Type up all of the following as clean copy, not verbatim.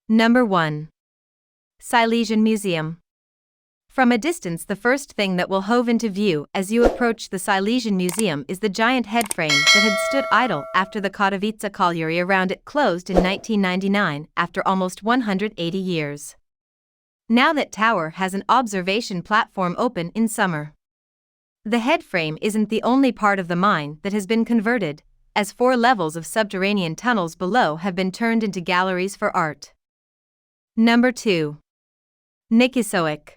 Number 1. Silesian Museum. From a distance, the first thing that will hove into view as you approach the Silesian Museum is the giant headframe that had stood idle after the Katowice colliery around it closed in 1999 after almost 180 years. Now that tower has an observation platform open in summer. The headframe isn't the only part of the mine that has been converted, as 4 levels of subterranean tunnels below have been turned into galleries for art. Number 2. Nicosoic.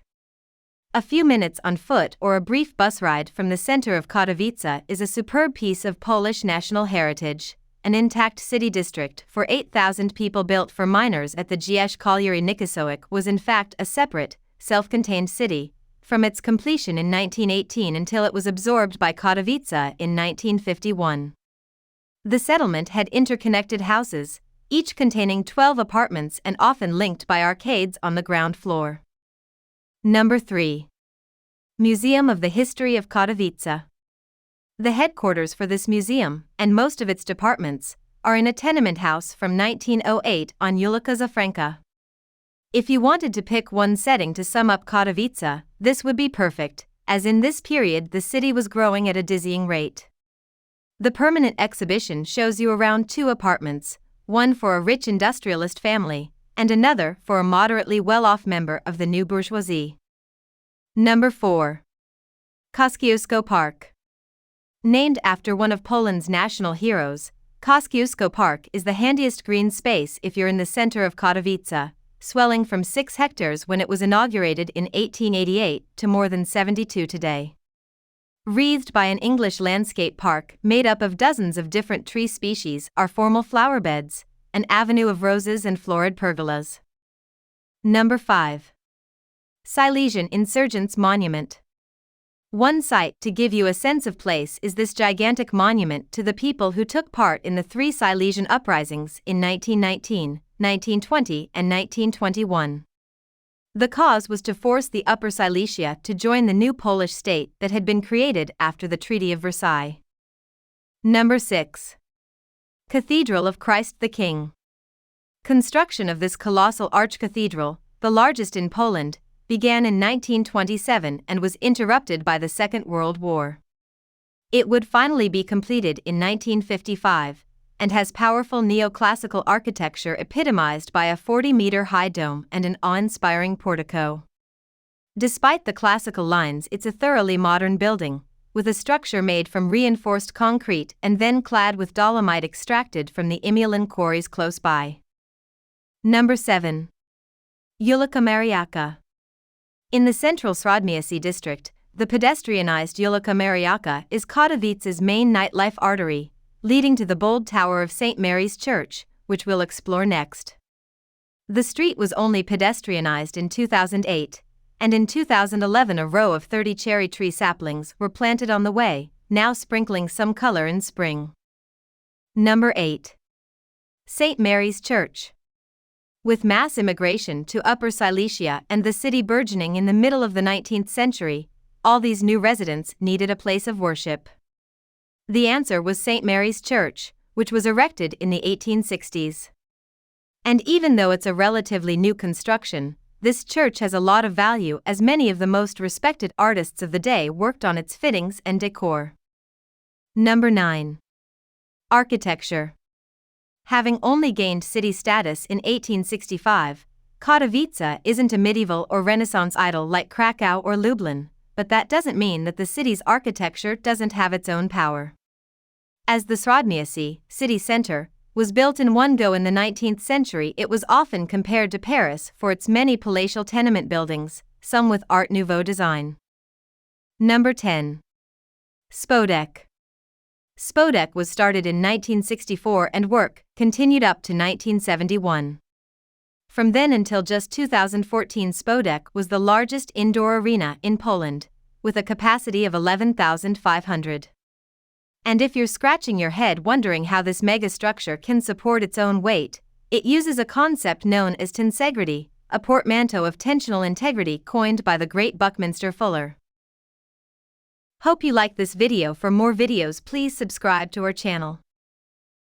A few minutes on foot or a brief bus ride from the center of Katowice is a superb piece of Polish national heritage, an intact city district for 8,000 people built for miners at the GS colliery. Nicosoic was in fact a separate, self-contained city, from its completion in 1918 until it was absorbed by Katowice in 1951. The settlement had interconnected houses, each containing 12 apartments and often linked by arcades on the ground floor. Number 3. Museum of the History of Katowice. The headquarters for this museum, and most of its departments, are in a tenement house from 1908 on Ulica Mariaka. If you wanted to pick one setting to sum up Katowice, this would be perfect, as in this period the city was growing at a dizzying rate. The permanent exhibition shows you around 2 apartments, one for a rich industrialist family, and another for a moderately well-off member of the new bourgeoisie. Number 4. Kosciuszko Park. Named after one of Poland's national heroes, Kosciuszko Park is the handiest green space if you're in the center of Katowice, swelling from 6 hectares when it was inaugurated in 1888 to more than 72 today. Wreathed by an English landscape park made up of dozens of different tree species are formal flower beds, an avenue of roses and florid pergolas. Number 5. Silesian Insurgents Monument. One sight to give you a sense of place is this gigantic monument to the people who took part in the 3 Silesian uprisings in 1919, 1920 and 1921. The cause was to force the Upper Silesia to join the new Polish state that had been created after the Treaty of Versailles. Number 6. Cathedral of Christ the King. Construction of this colossal archcathedral, the largest in Poland, began in 1927 and was interrupted by the Second World War. It would finally be completed in 1955, and has powerful neoclassical architecture epitomized by a 40-meter-high dome and an awe-inspiring portico. Despite the classical lines, it's a thoroughly modern building, with a structure made from reinforced concrete and then clad with dolomite extracted from the Imulin quarries close by. Number 7. Yulica Mariaka. In the central Spodek district, the pedestrianized Yulica Mariaka is Katowice's main nightlife artery, leading to the bold tower of St. Mary's Church, which we'll explore next. The street was only pedestrianized in 2008, and in 2011 a row of 30 cherry tree saplings were planted on the way, now sprinkling some color in spring. Number 8. St. Mary's Church. With mass immigration to Upper Silesia and the city burgeoning in the middle of the 19th century, all these new residents needed a place of worship. The answer was St. Mary's Church, which was erected in the 1860s. And even though it's a relatively new construction, this church has a lot of value as many of the most respected artists of the day worked on its fittings and decor. Number 9. Architecture. Having only gained city status in 1865, Katowice isn't a medieval or Renaissance idol like Krakow or Lublin, but that doesn't mean that the city's architecture doesn't have its own power. As the Spodek, city center, was built in one go in the 19th century, it was often compared to Paris for its many palatial tenement buildings, some with Art Nouveau design. Number 10. Spodek. Spodek was started in 1964 and work continued up to 1971. From then until just 2014, Spodek was the largest indoor arena in Poland, with a capacity of 11,500. And if you're scratching your head wondering how this megastructure can support its own weight, it uses a concept known as tensegrity, a portmanteau of tensional integrity coined by the great Buckminster Fuller. Hope you like this video. For more videos, please subscribe to our channel.